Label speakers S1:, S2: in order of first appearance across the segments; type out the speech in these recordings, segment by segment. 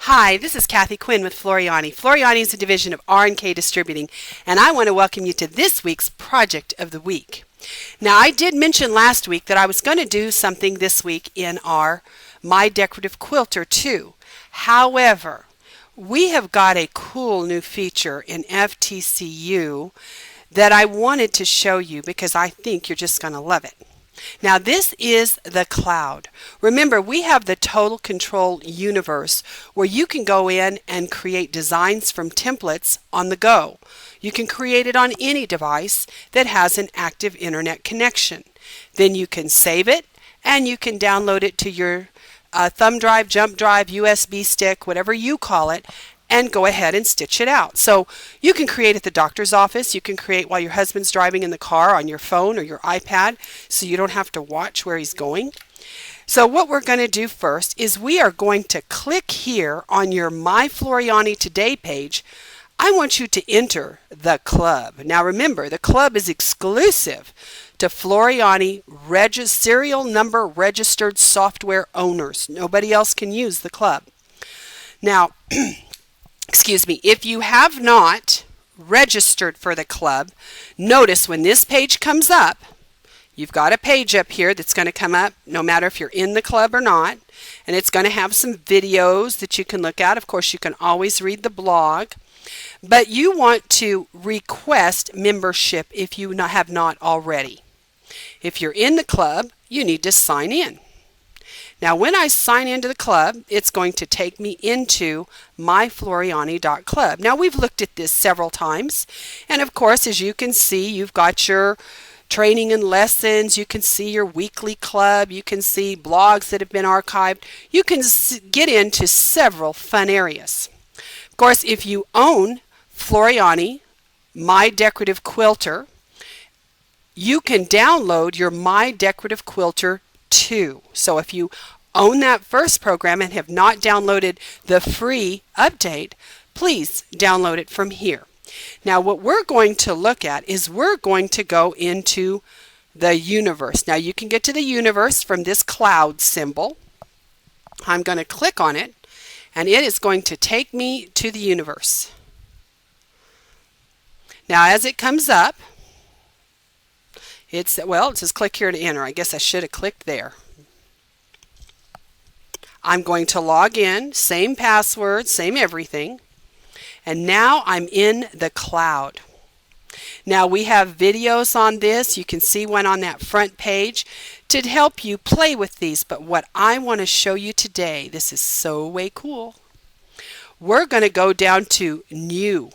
S1: Hi, this is Kathi Quinn with Floriani. Floriani is a division of R&K Distributing, and I want to welcome you to this week's Project of the Week. Now, I did mention last week that I was going to do something this week in our My Decorative Quilter 2. However, we have got a cool new feature in FTCU that I wanted to show you because I think you're just going to love it. Now this is the cloud. Remember, we have the Total Control-Universe where you can go in and create designs from templates on the go. You can create it on any device that has an active internet connection. Then you can save it and you can download it to your thumb drive, jump drive, USB stick, whatever you call it, and go ahead and stitch it out. So you can create at the doctor's office, you can create while your husband's driving in the car on your phone or your iPad so you don't have to watch where he's going. So what we're going to do first is we are going to click here on your My Floriani Today page. I want you to enter the club. Now remember, the club is exclusive to Floriani serial number registered software owners. Nobody else can use the club. Now, excuse me, if you have not registered for the club, notice when this page comes up, you've got a page up here that's going to come up no matter if you're in the club or not, and it's going to have some videos that you can look at. Of course, you can always read the blog, but you want to request membership if you have not already. If you're in the club, you need to sign in. Now when I sign into the club, it's going to take me into myfloriani.club. Now we've looked at this several times, and of course, as you can see, you've got your training and lessons, you can see your weekly club, you can see blogs that have been archived, you can get into several fun areas. Of course, if you own Floriani My Decorative Quilter, you can download your My Decorative Quilter 2. So if you own that first program and have not downloaded the free update, please download it from here. Now what we're going to look at is we're going to go into the universe. Now you can get to the universe from this cloud symbol. I'm going to click on it and it is going to take me to the universe. Now as it comes up, it says click here to enter. I guess I should have clicked there. I'm going to log in, same password, same everything. And now I'm in the cloud. Now we have videos on this. You can see one on that front page to help you play with these. But what I want to show you today, this is so way cool. We're going to go down to New.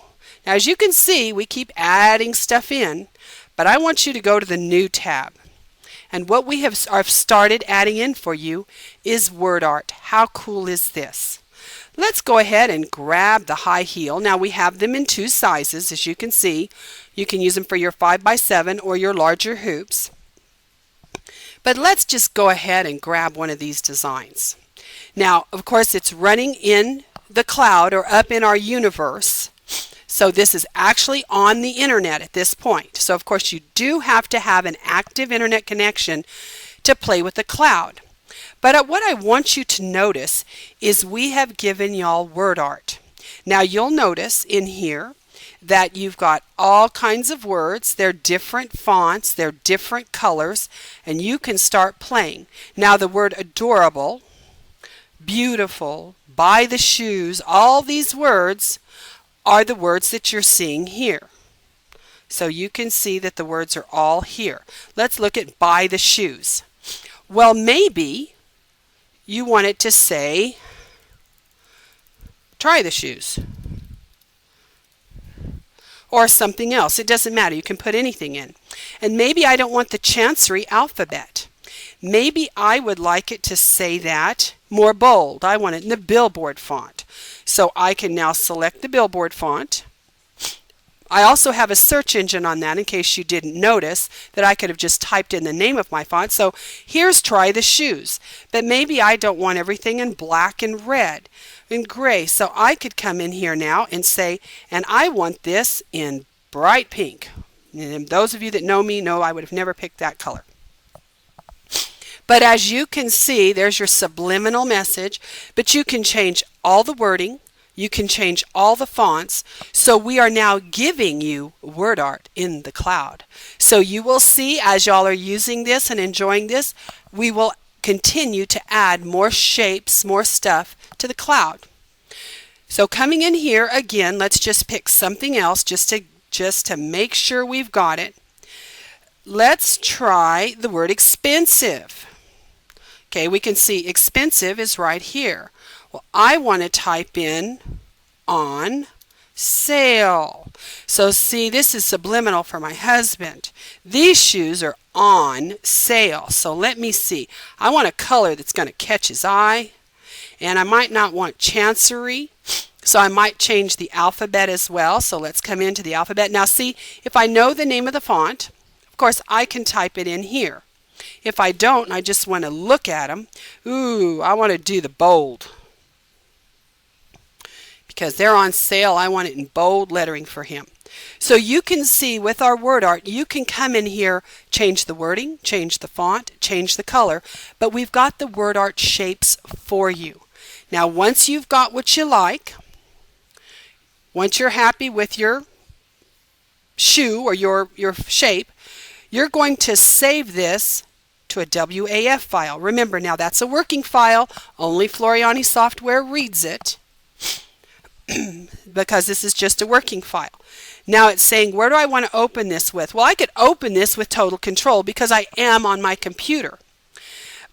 S1: Now as you can see, we keep adding stuff in. But I want you to go to the New tab. And what we have started adding in for you is word art. How cool is this? Let's go ahead and grab the high heel. Now we have them in two sizes, as you can see. You can use them for your 5x7 or your larger hoops. But let's just go ahead and grab one of these designs. Now, of course, it's running in the cloud or up in our universe. So this is actually on the internet at this point. So of course you do have to have an active internet connection to play with the cloud. But what I want you to notice is we have given y'all word art. Now you'll notice in here that you've got all kinds of words. They're different fonts, they're different colors, and you can start playing. Now the word adorable, beautiful, buy the shoes, all these words are the words that you're seeing here. So you can see that the words are all here. Let's look at buy the shoes. Well, maybe you want it to say try the shoes or something else. It doesn't matter. You can put anything in. And maybe I don't want the Chancery alphabet. Maybe I would like it to say that more bold. I want it in the Billboard font. So I can now select the Billboard font. I also have a search engine on that in case you didn't notice that I could have just typed in the name of my font. So here's try the shoes. But maybe I don't want everything in black and red and gray. So I could come in here now and say, and I want this in bright pink. And those of you that know me know I would have never picked that color. But as you can see, there's your subliminal message, but you can change all the wording, you can change all the fonts, so we are now giving you word art in the cloud. So you will see as y'all are using this and enjoying this, we will continue to add more shapes, more stuff to the cloud. So coming in here again, let's just pick something else just to make sure we've got it. Let's try the word expensive. Okay, we can see expensive is right here. Well, I want to type in on sale. So see, this is subliminal for my husband. These shoes are on sale. So let me see. I want a color that's going to catch his eye. And I might not want chancery. So I might change the alphabet as well. So let's come into the alphabet. Now see, if I know the name of the font, of course I can type it in here. If I don't, and I just want to look at them, I want to do the bold. Because they're on sale, I want it in bold lettering for him. So you can see with our word art, you can come in here, change the wording, change the font, change the color, but we've got the word art shapes for you. Now once you've got what you like, once you're happy with your shoe or your shape, you're going to save this to a WAF file. Remember, now that's a working file. Only Floriani software reads it because this is just a working file. Now it's saying, where do I want to open this with? Well, I could open this with Total Control because I am on my computer.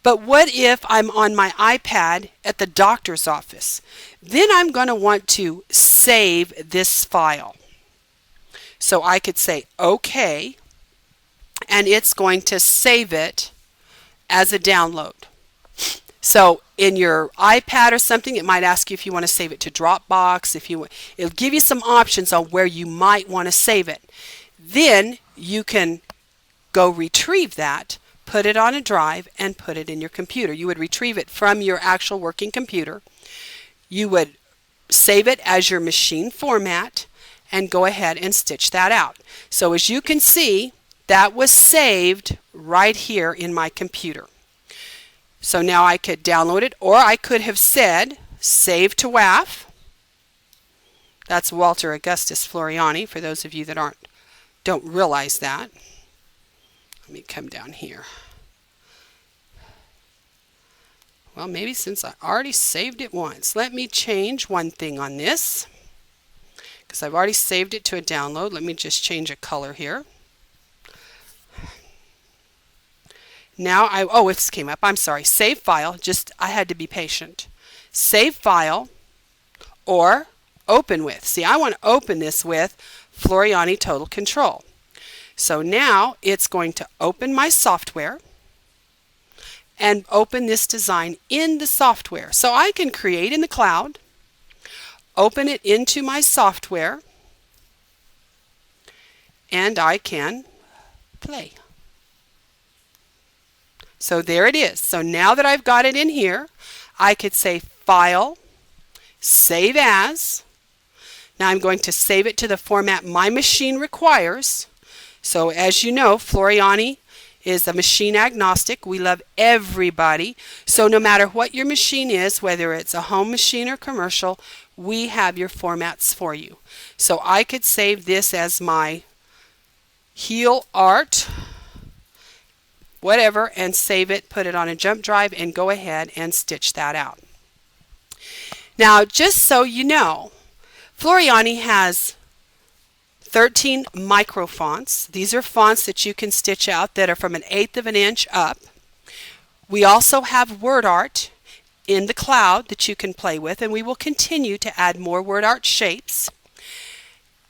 S1: But what if I'm on my iPad at the doctor's office? Then I'm going to want to save this file. So I could say OK, and it's going to save it as a download. So in your iPad or something, it might ask you if you want to save it to Dropbox. It'll give you some options on where you might want to save it. Then you can go retrieve that, put it on a drive, and put it in your computer. You would retrieve it from your actual working computer. You would save it as your machine format and go ahead and stitch that out. So as you can see, that was saved right here in my computer. So now I could download it, or I could have said save to WAF. That's Walter Augustus Floriani, for those of you that don't realize that. Let me come down here. Well, maybe since I already saved it once, let me change one thing on this, because I've already saved it to a download. Let me just change a color here. Now it came up. I'm sorry. Save file. I had to be patient. Save file or open with. See, I want to open this with Floriani Total Control. So now it's going to open my software and open this design in the software. So I can create in the cloud, open it into my software, and I can play. So there it is. So now that I've got it in here, I could say File, Save As. Now I'm going to save it to the format my machine requires. So as you know, Floriani is a machine agnostic. We love everybody. So no matter what your machine is, whether it's a home machine or commercial, we have your formats for you. So I could save this as my heel art, whatever, and save it, put it on a jump drive, and go ahead and stitch that out. Now, just so you know, Floriani has 13 micro fonts. These are fonts that you can stitch out that are from 1/8 of an inch up. We also have word art in the cloud that you can play with, and we will continue to add more word art shapes.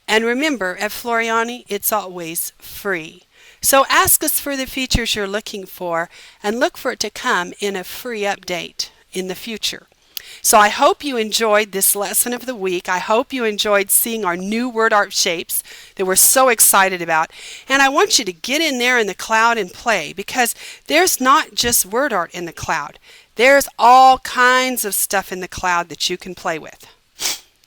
S1: And remember, at Floriani, it's always free. So ask us for the features you're looking for and look for it to come in a free update in the future. So I hope you enjoyed this lesson of the week. I hope you enjoyed seeing our new word art shapes that we're so excited about. And I want you to get in there in the cloud and play, because there's not just word art in the cloud. There's all kinds of stuff in the cloud that you can play with.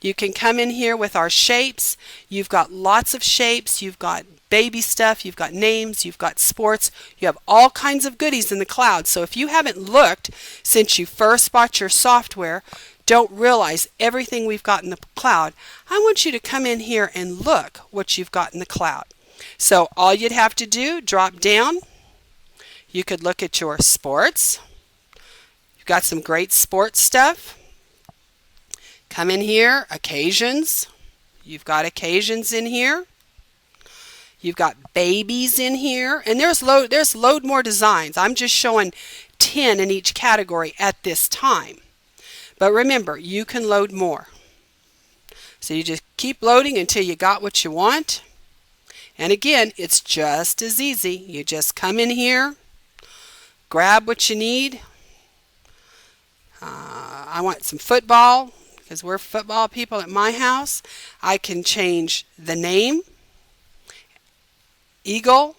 S1: You can come in here with our shapes. You've got lots of shapes. You've got baby stuff, you've got names, you've got sports, you have all kinds of goodies in the cloud. So if you haven't looked since you first bought your software, don't realize everything we've got in the cloud, I want you to come in here and look what you've got in the cloud. So all you'd have to do, drop down. You could look at your sports. You've got some great sports stuff. Come in here, occasions. You've got occasions in here. You've got babies in here. And there's load more designs. I'm just showing 10 in each category at this time. But remember, you can load more. So you just keep loading until you got what you want. And again, it's just as easy. You just come in here, grab what you need. I want some football because we're football people at my house. I can change the name, Eagle.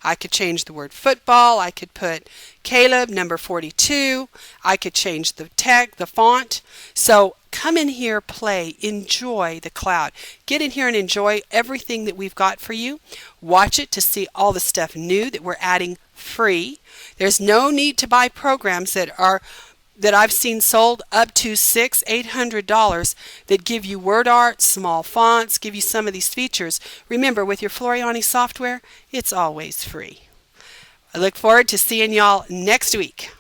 S1: I could change the word football. I could put Caleb, number 42. I could change the tag, the font. So come in here, play, enjoy the cloud. Get in here and enjoy everything that we've got for you. Watch it to see all the stuff new that we're adding free. There's no need to buy programs that I've seen sold up to $600-800 that give you word art, small fonts, give you some of these features. Remember, with your Floriani software, it's always free. I look forward to seeing y'all next week.